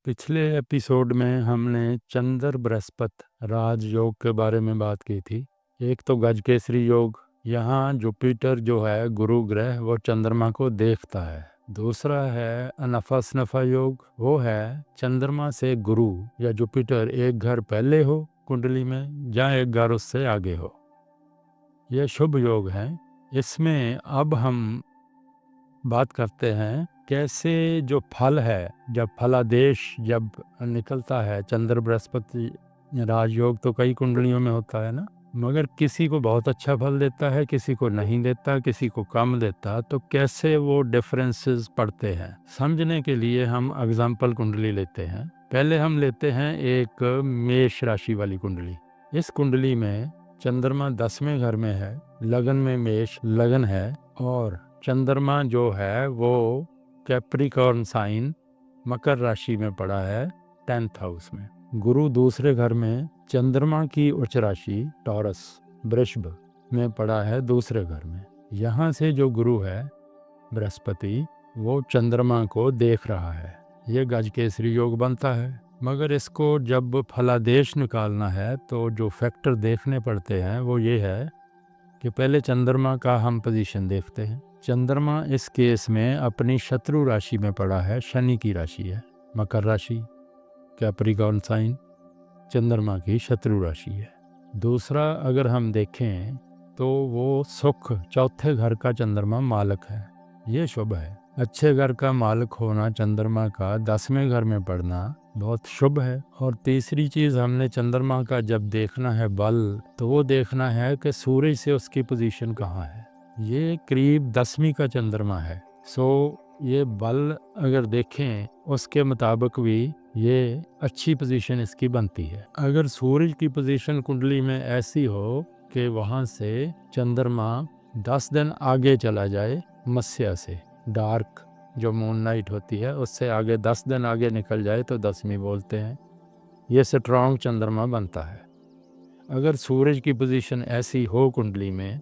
पिछले एपिसोड में हमने चंद्र बृहस्पति राजयोग के बारे में बात की थी। एक तो गजकेसरी योग, यहाँ जुपिटर जो है गुरु ग्रह वो चंद्रमा को देखता है। दूसरा है अनफा स्नफा योग, वो है चंद्रमा से गुरु या जुपिटर एक घर पहले हो कुंडली में या एक घर उससे आगे हो। ये शुभ योग है। इसमें अब हम बात करते हैं कैसे जो फल है, जब फलादेश जब निकलता है, चंद्र बृहस्पति राजयोग तो कई कुंडलियों में होता है ना, मगर किसी को बहुत अच्छा फल देता है, किसी को नहीं देता, किसी को कम देता। तो कैसे वो डिफरेंसेस पड़ते हैं समझने के लिए हम एग्जाम्पल कुंडली लेते हैं। पहले हम लेते हैं एक मेष राशि वाली कुंडली। इस कुंडली में चंद्रमा 10वें घर में है, लगन में मेष लगन है, और चंद्रमा जो है वो कैप्रिकॉर्न साइन मकर राशि में पड़ा है 10th हाउस में। गुरु दूसरे घर में चंद्रमा की उच्च राशि टॉरस वृषभ में पड़ा है दूसरे घर में। यहाँ से जो गुरु है बृहस्पति वो चंद्रमा को देख रहा है। ये गजकेसरी योग बनता है। मगर इसको जब फलादेश निकालना है तो जो फैक्टर देखने पड़ते हैं वो ये है कि पहले चंद्रमा का हम पोजीशन देखते हैं। चंद्रमा इस केस में अपनी शत्रु राशि में पड़ा है, शनि की राशि है, मकर राशि, कैप्रिकॉर्न साइन चंद्रमा की शत्रु राशि है। दूसरा अगर हम देखें तो वो सुख चौथे घर का चंद्रमा मालक है, ये शुभ है। अच्छे घर का मालक होना चंद्रमा का 10वें घर में पड़ना बहुत शुभ है। और तीसरी चीज हमने चंद्रमा का जब देखना है बल, तो वो देखना है कि सूरज से उसकी पोजीशन कहाँ है। ये करीब 10वीं का चंद्रमा है। ये बल अगर देखें उसके मुताबिक भी ये अच्छी पोजीशन इसकी बनती है। अगर सूरज की पोजीशन कुंडली में ऐसी हो कि वहाँ से चंद्रमा 10 दिन आगे चला जाए, मत्स्य से डार्क जो मून नाइट होती है उससे आगे 10 दिन आगे निकल जाए तो 10वीं बोलते हैं। ये स्ट्रॉन्ग चंद्रमा बनता है। अगर सूरज की पोजीशन ऐसी हो कुंडली में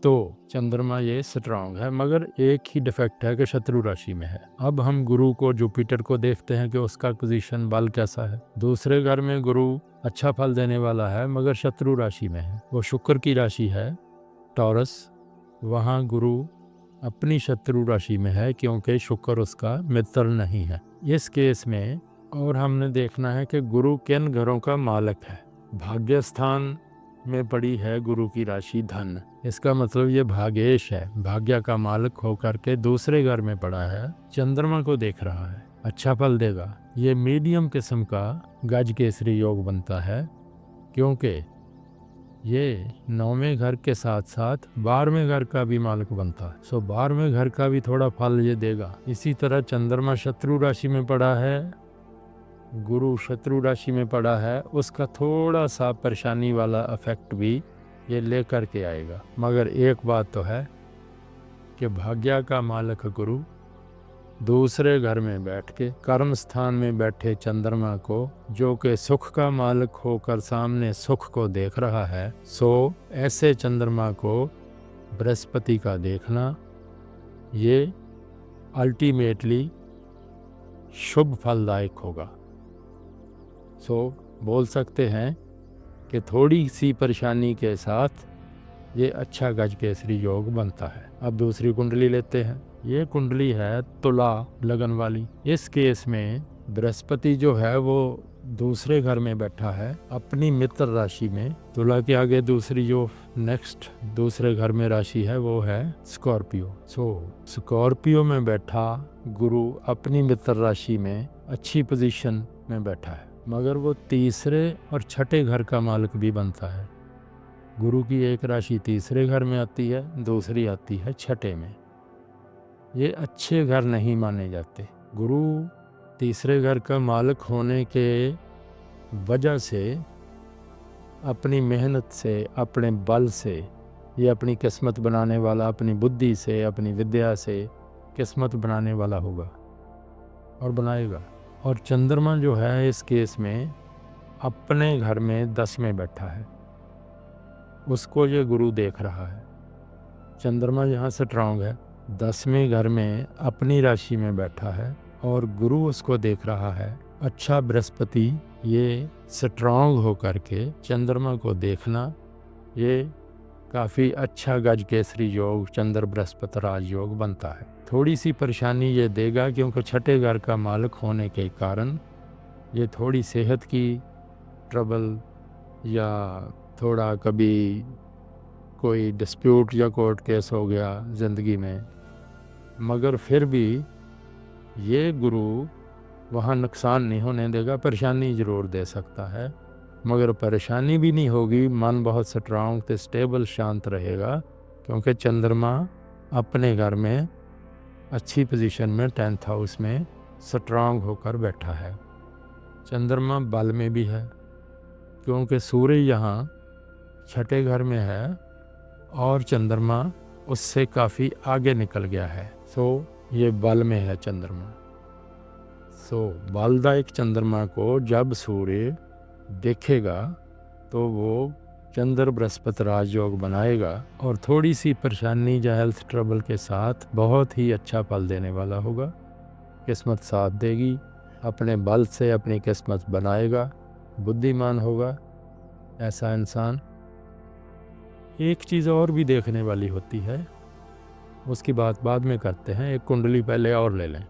तो चंद्रमा ये स्ट्रांग है, मगर एक ही डिफेक्ट है कि शत्रु राशि में है। अब हम गुरु को जुपिटर को देखते हैं कि उसका पोजीशन बल कैसा है। दूसरे घर में गुरु अच्छा फल देने वाला है मगर शत्रु राशि में है, वो शुक्र की राशि है टॉरस। वहाँ गुरु अपनी शत्रु राशि में है क्योंकि शुक्र उसका मित्र नहीं है इस केस में। और हमने देखना है कि गुरु किन घरों का मालक है। भाग्य स्थान में पड़ी है गुरु की राशि धन, इसका मतलब ये भाग्येश है, भाग्य का मालक होकर के दूसरे घर में पड़ा है, चंद्रमा को देख रहा है, अच्छा फल देगा। ये मीडियम किस्म का गजकेसरी योग बनता है क्योंकि ये 9वें घर के साथ साथ 12वें घर का भी मालक बनता है। 12वें घर का भी थोड़ा फल ये देगा। इसी तरह चंद्रमा शत्रु राशि में पड़ा है, गुरु शत्रु राशि में पड़ा है, उसका थोड़ा सा परेशानी वाला इफेक्ट भी ये लेकर के आएगा। मगर एक बात तो है कि भाग्य का मालक गुरु दूसरे घर में बैठ के कर्म स्थान में बैठे चंद्रमा को, जो कि सुख का मालक होकर सामने सुख को देख रहा है, ऐसे चंद्रमा को बृहस्पति का देखना ये अल्टीमेटली शुभ फलदायक होगा। बोल सकते हैं कि थोड़ी सी परेशानी के साथ ये अच्छा गजकेसरी योग बनता है। अब दूसरी कुंडली लेते हैं। ये कुंडली है तुला लगन वाली। इस केस में बृहस्पति जो है वो दूसरे घर में बैठा है अपनी मित्र राशि में। तुला के आगे दूसरी जो नेक्स्ट दूसरे घर में राशि है वो है स्कॉर्पियो। स्कॉर्पियो में बैठा गुरु अपनी मित्र राशि में अच्छी पोजीशन में बैठा है, मगर वो तीसरे और छठे घर का मालिक भी बनता है। गुरु की एक राशि तीसरे घर में आती है, दूसरी आती है छठे में। ये अच्छे घर नहीं माने जाते। गुरु तीसरे घर का मालिक होने के वजह से अपनी मेहनत से, अपने बल से ये अपनी किस्मत बनाने वाला, अपनी बुद्धि से, अपनी विद्या से किस्मत बनाने वाला होगा और बनाएगा। और चंद्रमा जो है इस केस में अपने घर में 10 में बैठा है, उसको ये गुरु देख रहा है। चंद्रमा यहाँ स्ट्रांग है, 10वें घर में अपनी राशि में बैठा है और गुरु उसको देख रहा है। अच्छा बृहस्पति ये स्ट्रांग होकर के चंद्रमा को देखना, ये काफ़ी अच्छा गजकेसरी योग चंद्र बृहस्पति राजयोग बनता है। थोड़ी सी परेशानी ये देगा क्योंकि छठे घर का मालिक होने के कारण ये थोड़ी सेहत की ट्रबल या थोड़ा कभी कोई डिस्प्यूट या कोर्ट केस हो गया ज़िंदगी में, मगर फिर भी ये गुरु वहाँ नुकसान नहीं होने देगा। परेशानी ज़रूर दे सकता है मगर परेशानी भी नहीं होगी, मन बहुत स्ट्रांग तो स्टेबल शांत रहेगा क्योंकि चंद्रमा अपने घर में अच्छी पोजीशन में 10th हाउस में स्ट्रांग होकर बैठा है। चंद्रमा बल में भी है क्योंकि सूर्य यहाँ छठे घर में है और चंद्रमा उससे काफ़ी आगे निकल गया है। ये बल में है चंद्रमा। बलदायक चंद्रमा को जब सूर्य देखेगा तो वो चंद्र बृहस्पति राजयोग बनाएगा और थोड़ी सी परेशानी या हेल्थ ट्रबल के साथ बहुत ही अच्छा फल देने वाला होगा। किस्मत साथ देगी, अपने बल से अपनी किस्मत बनाएगा, बुद्धिमान होगा ऐसा इंसान। एक चीज़ और भी देखने वाली होती है, उसकी बात बाद में करते हैं। एक कुंडली पहले और ले लें।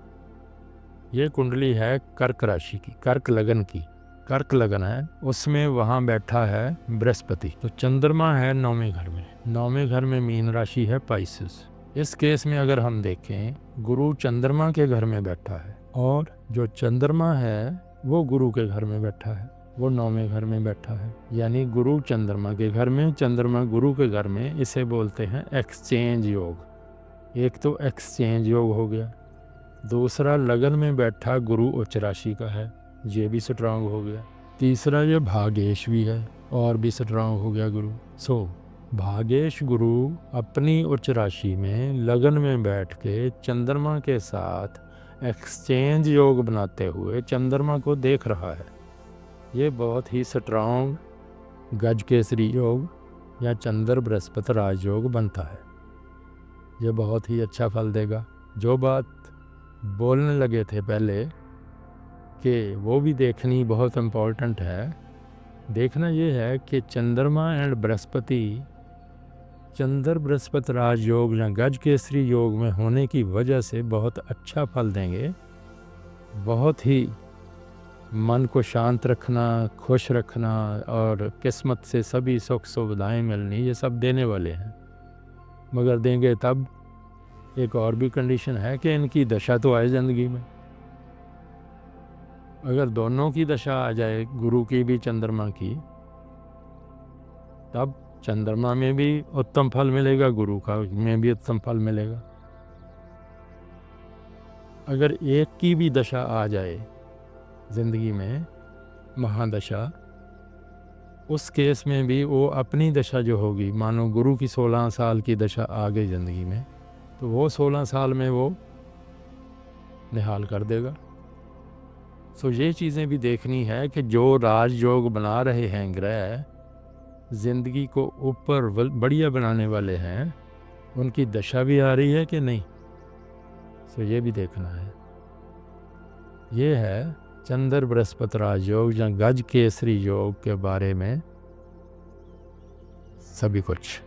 ये कुंडली है कर्क राशि की, कर्क लगन की। कर्क लगन है, उसमें वहाँ बैठा है बृहस्पति। तो चंद्रमा है 9वें घर में, 9वें घर में मीन राशि है पाइसेस। इस केस में अगर हम देखें गुरु चंद्रमा के घर में बैठा है और जो चंद्रमा है वो गुरु के घर में बैठा है, वो 9वें घर में बैठा है। यानी गुरु चंद्रमा के घर में, चंद्रमा गुरु के घर में। इसे बोलते हैं एक्सचेंज योग। एक तो एक्सचेंज योग हो गया, दूसरा लगन में बैठा गुरु उच्च राशि का है, ये भी स्ट्रांग हो गया। तीसरा ये भागेश भी है और भी स्ट्रांग हो गया गुरु। भागेश गुरु अपनी उच्च राशि में लगन में बैठ के चंद्रमा के साथ एक्सचेंज योग बनाते हुए चंद्रमा को देख रहा है। ये बहुत ही स्ट्रांग गजकेसरी योग या चंद्र बृहस्पति राजयोग बनता है। ये बहुत ही अच्छा फल देगा। जो बात बोलने लगे थे पहले कि वो भी देखनी बहुत इम्पोर्टेंट है। देखना ये है कि चंद्रमा एंड बृहस्पति, चंद्र बृहस्पति राजयोग या गजकेसरी योग में होने की वजह से बहुत अच्छा फल देंगे। बहुत ही मन को शांत रखना, खुश रखना और किस्मत से सभी सुख सुविधाएं मिलनी, ये सब देने वाले हैं। मगर देंगे तब एक और भी कंडीशन है कि इनकी दशा तो आए ज़िंदगी में। अगर दोनों की दशा आ जाए, गुरु की भी चंद्रमा की, तब चंद्रमा में भी उत्तम फल मिलेगा, गुरु का में भी उत्तम फल मिलेगा। अगर एक की भी दशा आ जाए ज़िंदगी में, महादशा, उस केस में भी वो अपनी दशा जो होगी, मानो गुरु की 16 साल की दशा आ गई ज़िंदगी में, तो वो 16 साल में वो निहाल कर देगा। ये चीज़ें भी देखनी है कि जो राजयोग बना रहे हैं ग्रह, ज़िंदगी को ऊपर बढ़िया बनाने वाले हैं, उनकी दशा भी आ रही है कि नहीं, ये भी देखना है। ये है चंद्र बृहस्पति राजयोग या गज केसरी योग के बारे में सभी कुछ।